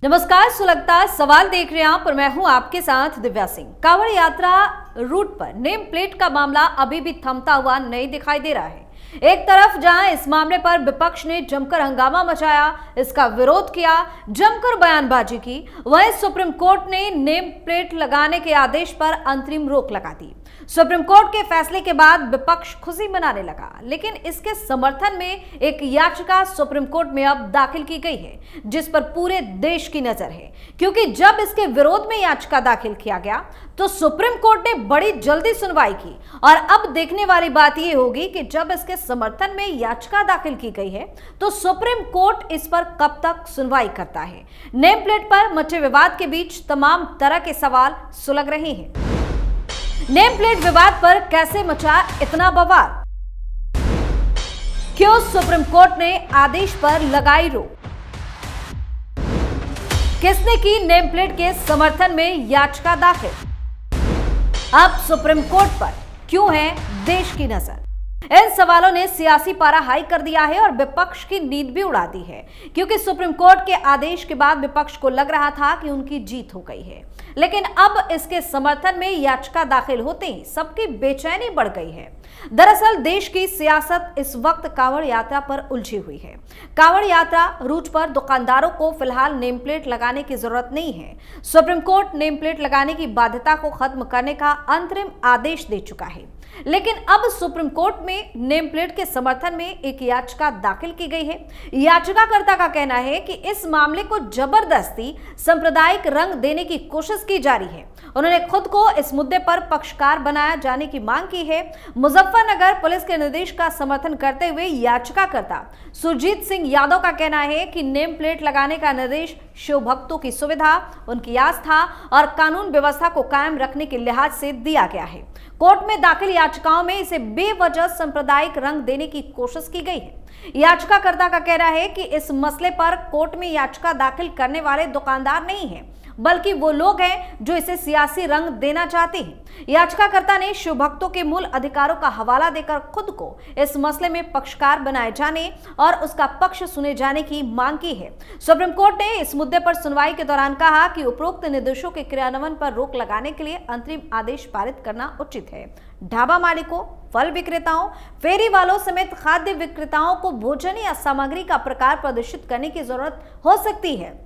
नमस्कार, सुलगता सवाल देख रहे हैं आप और मैं हूं आपके साथ दिव्या सिंह। कांवड़ यात्रा रूट पर नेम प्लेट का मामला अभी भी थमता हुआ नहीं दिखाई दे रहा है। एक तरफ जहां इस मामले पर विपक्ष ने जमकर हंगामा मचाया, इसका विरोध किया, जमकर बयानबाजी की, वहीं सुप्रीम कोर्ट ने नेम प्लेट लगाने के आदेश पर अंतरिम रोक लगा दी। सुप्रीम कोर्ट के फैसले के बाद विपक्ष खुशी मनाने लगा, लेकिन इसके समर्थन में एक याचिका सुप्रीम कोर्ट में अब दाखिल की गई है, जिस पर पूरे देश की नजर है। क्योंकि जब इसके विरोध में याचिका दाखिल किया गया तो सुप्रीम कोर्ट ने बड़ी जल्दी सुनवाई की और अब देखने वाली बात यह होगी कि जब इसके समर्थन में याचिका दाखिल की गई है तो सुप्रीम कोर्ट इस पर कब तक सुनवाई करता है। नेम प्लेट पर मचे विवाद के बीच तमाम तरह के सवाल सुलग रहे हैं। नेम प्लेट विवाद पर कैसे मचा इतना बवाल? क्यों सुप्रीम कोर्ट ने आदेश पर लगाई रोक? किसने की नेम प्लेट के समर्थन में याचिका दाखिल? अब सुप्रीम कोर्ट पर क्यों है देश की नजर? इन सवालों ने सियासी पारा हाई कर दिया है और विपक्ष की नींद भी उड़ा दी है, क्योंकि सुप्रीम कोर्ट के आदेश के बाद विपक्ष को लग रहा था कि उनकी जीत हो गई है, लेकिन अब इसके समर्थन में याचिका दाखिल होते ही सबकी बेचैनी बढ़ गई है। दरअसल देश की सियासत इस वक्त कांवड़ यात्रा पर उलझी हुई है। कांवड़ यात्रा रूट पर दुकानदारों को फिलहाल नेम प्लेट लगाने की जरूरत नहीं है। सुप्रीम कोर्ट नेम प्लेट लगाने की बाध्यता को खत्म करने का अंतरिम आदेश दे चुका है, लेकिन अब सुप्रीम कोर्ट में नेम प्लेट के समर्थन में एक याचिका दाखिल की गई है। याचिकाकर्ता का कहना है कि इस मामले को जबरदस्ती सांप्रदायिक रंग देने की कोशिश की जा रही है। उन्होंने खुद को इस मुद्दे पर पक्षकार बनाया जाने की मांग की है। मुजफ्फरनगर पुलिस के निर्देश का समर्थन करते हुए याचिकाकर्ता सुरजीत सिंह यादव का कहना है कि नेम प्लेट लगाने का निर्देश शिव भक्तों की सुविधा, उनकी आस्था और कानून व्यवस्था को कायम रखने के लिहाज से दिया गया है। कोर्ट में दाखिल याचिकाओं में इसे बेवजह सांप्रदायिक रंग देने की कोशिश की गई है। याचिकाकर्ता का कहना है कि इस मसले पर कोर्ट में याचिका दाखिल करने वाले दुकानदार नहीं हैं, बल्कि वो लोग हैं जो इसे सियासी रंग देना चाहते हैं। याचिकाकर्ता ने शिव भक्तों के मूल अधिकारों का हवाला देकर खुद को इस मसले में पक्षकार बनाए जाने और उसका पक्ष सुने जाने की मांग की है। सुप्रीम कोर्ट ने इस मुद्दे पर सुनवाई के दौरान कहा कि उपरोक्त निर्देशों के क्रियान्वयन पर रोक लगाने के लिए अंतरिम आदेश पारित करना उचित है। ढाबा मालिकों, फल विक्रेताओं, फेरी वालों समेत खाद्य विक्रेताओं को भोजन या सामग्री का प्रकार प्रदर्शित करने की जरूरत हो सकती है,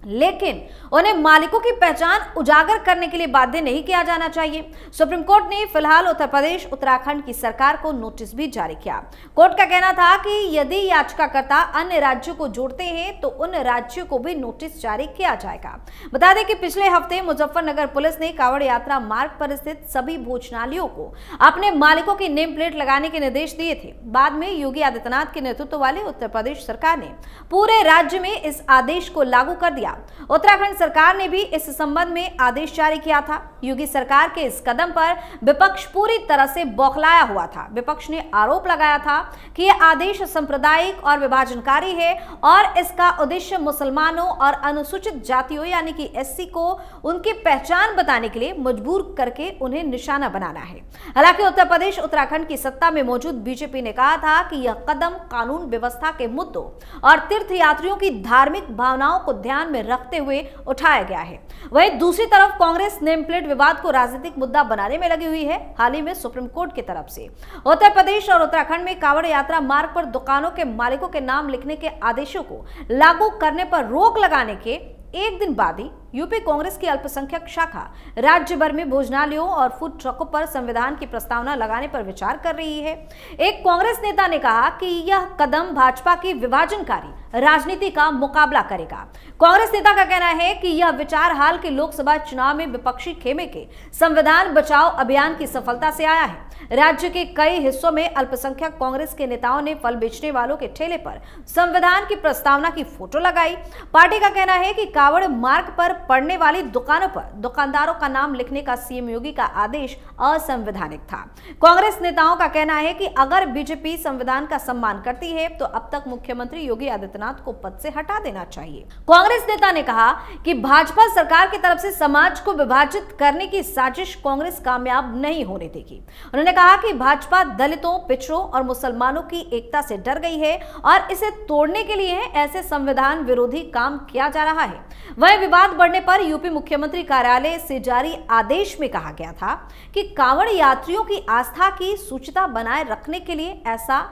लेकिन उन्हें मालिकों की पहचान उजागर करने के लिए बाध्य नहीं किया जाना चाहिए। सुप्रीम कोर्ट ने फिलहाल उत्तर प्रदेश, उत्तराखंड की सरकार को नोटिस भी जारी किया। कोर्ट का कहना था कि यदि याचिकाकर्ता अन्य राज्यों को जोड़ते हैं तो उन राज्यों को भी नोटिस जारी किया जाएगा। बता दें कि पिछले हफ्ते मुजफ्फरनगर पुलिस ने कांवड़ यात्रा मार्ग पर स्थित सभी भोजनालयों को अपने मालिकों की नेम प्लेट लगाने के निर्देश दिए थे। बाद में योगी आदित्यनाथ के नेतृत्व वाली उत्तर प्रदेश सरकार ने पूरे राज्य में इस आदेश को लागू कर दिया। उत्तराखंड सरकार ने भी इस संबंध में आदेश जारी किया था। योगी सरकार के इस कदम पर विपक्ष पूरी तरह से बौखलाया हुआ था। विपक्ष ने आरोप लगाया था कि यह आदेश सांप्रदायिक और विभाजनकारी है और इसका उद्देश्य मुसलमानों और अनुसूचित जातियों यानी कि एससी को उनकी पहचान बताने के लिए मजबूर करके उन्हें निशाना बनाना है। हालांकि उत्तर प्रदेश, उत्तराखंड की सत्ता में मौजूद बीजेपी ने कहा था कि यह कदम कानून व्यवस्था के मुद्दों और तीर्थयात्रियों की धार्मिक भावनाओं को ध्यान में रखते हुए उठाया गया है। वहीं दूसरी तरफ कांग्रेस नेम प्लेट विवाद को राजनीतिक मुद्दा बनाने में लगी हुई है। हाल ही में सुप्रीम कोर्ट की तरफ से उत्तर प्रदेश और उत्तराखंड में कांवड़ यात्रा मार्ग पर दुकानों के मालिकों के नाम लिखने के आदेशों को लागू करने पर रोक लगाने के एक दिन बाद ही यूपी कांग्रेस की अल्पसंख्यक शाखा राज्य भर में भोजनालयों और फूड ट्रकों पर संविधान की प्रस्तावना लगाने पर विचार कर रही है। एक कांग्रेस नेता ने कहा कि यह कदम भाजपा की विभाजनकारी राजनीति का मुकाबला करेगा। कांग्रेस नेता का कहना है कि यह विचार हाल के लोकसभा चुनाव में विपक्षी खेमे के संविधान बचाओ अभियान की सफलता से आया है। राज्य के कई हिस्सों में अल्पसंख्यक कांग्रेस के नेताओं ने फल बेचने वालों के ठेले पर संविधान की प्रस्तावना की फोटो लगाई। पार्टी का कहना है कि कांवड़ मार्ग पर पड़ने वाली दुकानों पर दुकानदारों का नाम लिखने का सीएम योगी का आदेश असंवैधानिक था। कांग्रेस नेताओं का कहना है कि अगर बीजेपी संविधान का सम्मान करती है तो अब तक मुख्यमंत्री योगी आदित्यनाथ को पद से हटा देना चाहिए। कांग्रेस नेता ने कहा कि भाजपा सरकार की तरफ से समाज को विभाजित करने की साजिश कांग्रेस कामयाब नहीं होने देगी। उन्होंने कहा कि भाजपा दलितों, पिछड़ों और मुसलमानों की एकता से डर गई है और इसे तोड़ने के लिए ऐसे संविधान विरोधी काम किया जा रहा है। वहीं विवाद बढ़ने पर यूपी मुख्यमंत्री कार्यालय से जारी आदेश में कहा गया था कि कांवड़ यात्रियों की आस्था की सूचिता बनाए रखने के लिए ऐसा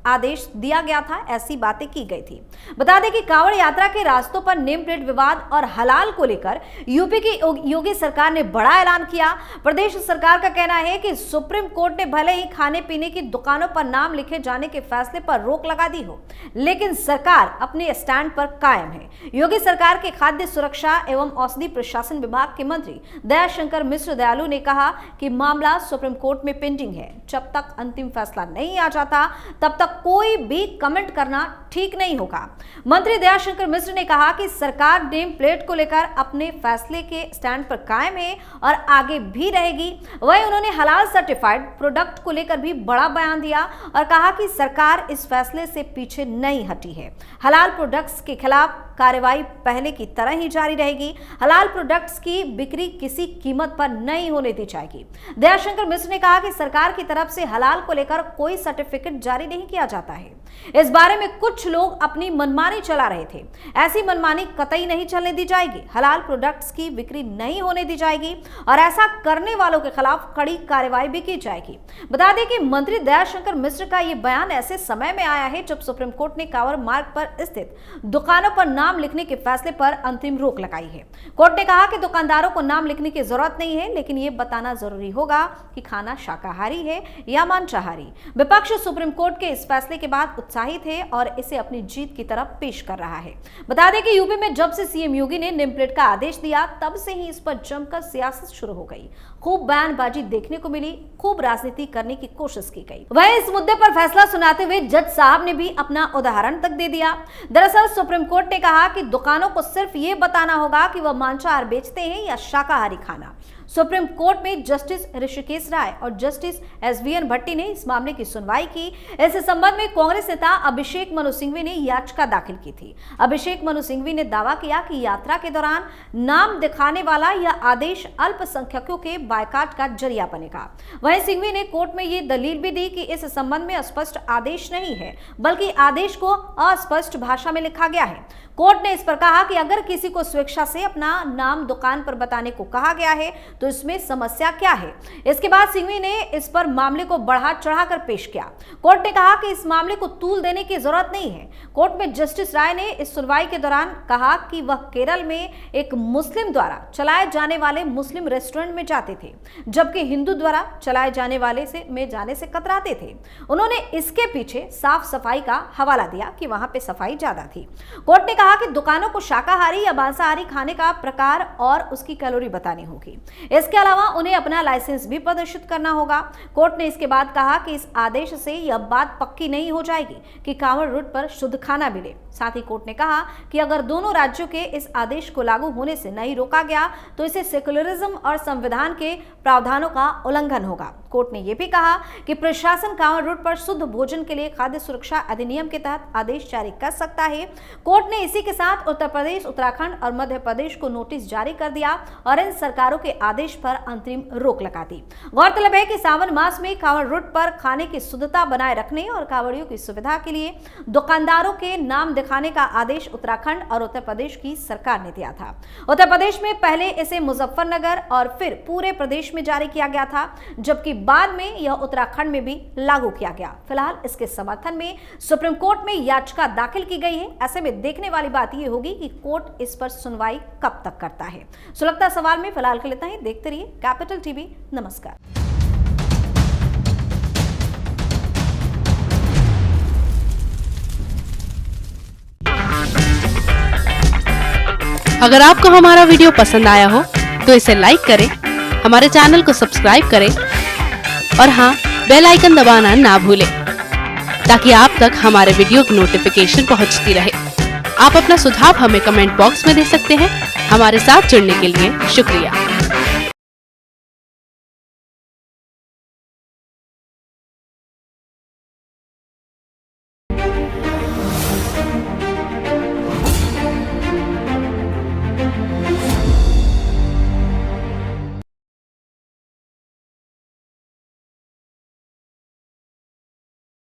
आदेश दिया गया था, ऐसी बातें की गई थी। बता दें कि कांवड़ यात्रा के रास्तों पर नेम प्लेट विवाद और हलाल को लेकर यूपी की योगी सरकार ने बड़ा ऐलान किया। प्रदेश सरकार का कहना है कि सुप्रीम कोर्ट ने भले ही खाने पीने की दुकानों पर नाम लिखे जाने के फैसले पर रोक लगा दी हो, लेकिन सरकार अपने स्टैंड पर कायम है। योगी सरकार के खाद्य सुरक्षा एवं औषधि प्रशासन विभाग के मंत्री दयाशंकर मिश्र दयालु ने कहा कि मामला सुप्रीम कोर्ट में पेंडिंग है। जब तक अंतिम फैसला नहीं आ जाता तब तक कोई भी कमेंट करना ठीक नहीं होगा। मंत्री दयाशंकर मिश्र ने कहा कि सरकार नेम प्लेट को लेकर अपने फैसले के स्टैंड पर कायम है और आगे भी रहेगी। वहीं उन्होंने हलाल सर्टिफाइड प्रोडक्ट को लेकर भी बड़ा बयान दिया और कहा कि सरकार इस फैसले से पीछे नहीं हटी है। हलाल प्रोडक्ट्स के खिलाफ कार्रवाई पहले की तरह ही जारी रहेगी। हलाल प्रोडक्ट्स की बिक्री किसी कीमत पर नहीं होने दी जाएगी। दयाशंकर मिश्र ने कहा कि सरकार की तरफ से हलाल को लेकर कोई सर्टिफिकेट जारी नहीं किया जाता है। इस बारे में कुछ लोग अपनी मनमानी चला रहे थे। ऐसी मनमानी कतई नहीं चलने दी जाएगी। हलाल प्रोडक्ट्स की बिक्री नहीं होने दी जाएगी और ऐसा करने वालों के खिलाफ कड़ी कार्रवाई भी की जाएगी। बता दें कि मंत्री दयाशंकर मिश्र का यह बयान ऐसे समय में आया है जब सुप्रीम कोर्ट ने कांवड़ मार्ग पर स्थित दुकानों पर नाम लिखने के फैसले पर अंतिम रोक लगाई है। कोर्ट ने कहा कि दुकानदारों को नाम लिखने की जरूरत नहीं है, लेकिन यह बताना जरूरी होगा कि खाना शाकाहारी है या मांसाहारी। विपक्ष सुप्रीम कोर्ट के इस फैसले के बाद उत्साहित है और इसे अपनी जीत की तरफ पेश कर रहा है। बता दें कि यूपी में जब से सीएम योगी ने नेम प्लेट का आदेश दिया तब से ही इस पर जमकर सियासत शुरू हो गई। खूब बयानबाजी देखने को मिली, खूब राजनीति करने की कोशिश की गई। वहीं इस मुद्दे पर फैसला सुनाते हुए जज साहब ने भी अपना उदाहरण तक दे दिया। दरअसल सुप्रीम कोर्ट ने कहा कि दुकानों को सिर्फ ये बताना होगा कि वह मांसाहार बेचते हैं या शाकाहारी खाना। सुप्रीम कोर्ट में जस्टिस ऋषिकेश राय और जस्टिस एसवीएन भट्टी ने इस मामले की सुनवाई की। इस संबंध में कांग्रेस नेता अभिषेक मनु सिंघवी ने याचिका दाखिल की थी। अभिषेक मनु सिंघवी ने दावा किया कि यात्रा के दौरान नाम दिखाने वाला यह आदेश अल्पसंख्यकों के बायकाट का जरिया बनेगा। वहीं सिंघवी ने कोर्ट में यह दलील भी दी कि इस संबंध में स्पष्ट आदेश नहीं है, बल्कि आदेश को अस्पष्ट भाषा में लिखा गया है। कोर्ट ने इस पर कहा कि अगर किसी को स्वेच्छा से अपना नाम दुकान पर बताने को कहा गया है तो इसमें समस्या क्या है। इसके बाद सिंघवी ने इस पर मामले को बढ़ा चढ़ाकर पेश किया। कोर्ट ने कहा कि इस मामले को तूल देने की जरूरत नहीं है। कोर्ट में जस्टिस राय ने इस सुनवाई के दौरान कहा कि वह केरल में एक मुस्लिम द्वारा चलाए जाने वाले मुस्लिम रेस्टोरेंट में जाते थे, जबकि हिंदू द्वारा चलाए जाने वाले में जाने से कतराते थे। उन्होंने इसके पीछे साफ सफाई का हवाला दिया कि वहां पे सफाई ज्यादा थी। कोर्ट ने कहा कि दुकानों को शाकाहारी या मांसाहारी खाने का प्रकार और उसकी कैलोरी बतानी होगी। इसके अलावा उन्हें अपना लाइसेंस भी प्रदर्शित करना होगा। कोर्ट ने इसके बाद कहा कि इस आदेश से यह बात पक्की नहीं हो जाएगी कि कांवड़ रूट पर शुद्ध खाना मिले। साथ ही कोर्ट ने कहा कि अगर दोनों राज्यों के इस आदेश को लागू होने से नहीं रोका गया तो इसे सेक्युलरिज्म और संविधान के प्रावधानों का उल्लंघन होगा। कोर्ट ने यह भी कहा कि प्रशासन कांवड़ रूट पर शुद्ध भोजन के लिए खाद्य सुरक्षा अधिनियम के तहत आदेश जारी कर सकता है। कोर्ट ने इसी के साथ उत्तर प्रदेश, उत्तराखंड और मध्य प्रदेश को नोटिस जारी कर दिया और इन सरकारों के आदेश पर अंतरिम रोक लगा दी। गौरतलब है कि सावन मास में कांवड़ रूट पर खाने की शुद्धता बनाए रखने और कांवड़ियों की सुविधा के लिए दुकानदारों के नाम दिखाने का आदेश उत्तराखंड और उत्तर प्रदेश की सरकार ने दिया था। उत्तर प्रदेश में पहले इसे मुजफ्फरनगर और फिर पूरे प्रदेश में जारी किया गया था, जबकि बाद में यह उत्तराखंड में भी लागू किया गया। फिलहाल इसके समर्थन में सुप्रीम कोर्ट में याचिका दाखिल की गई है। ऐसे में देखने वाली बात यह होगी कि कोर्ट इस पर सुनवाई कब तक करता है। सुलगता सवाल में फिलहाल के लिए इतना ही। देखते रहिए कैपिटल टीवी। नमस्कार। अगर आपको हमारा वीडियो पसंद आया हो तो इसे लाइक करें, हमारे चैनल को सब्सक्राइब करें और हाँ, बेल आइकन दबाना ना भूलें ताकि आप तक हमारे वीडियो की नोटिफिकेशन पहुंचती रहे। आप अपना सुझाव हमें कमेंट बॉक्स में दे सकते हैं। हमारे साथ जुड़ने के लिए शुक्रिया।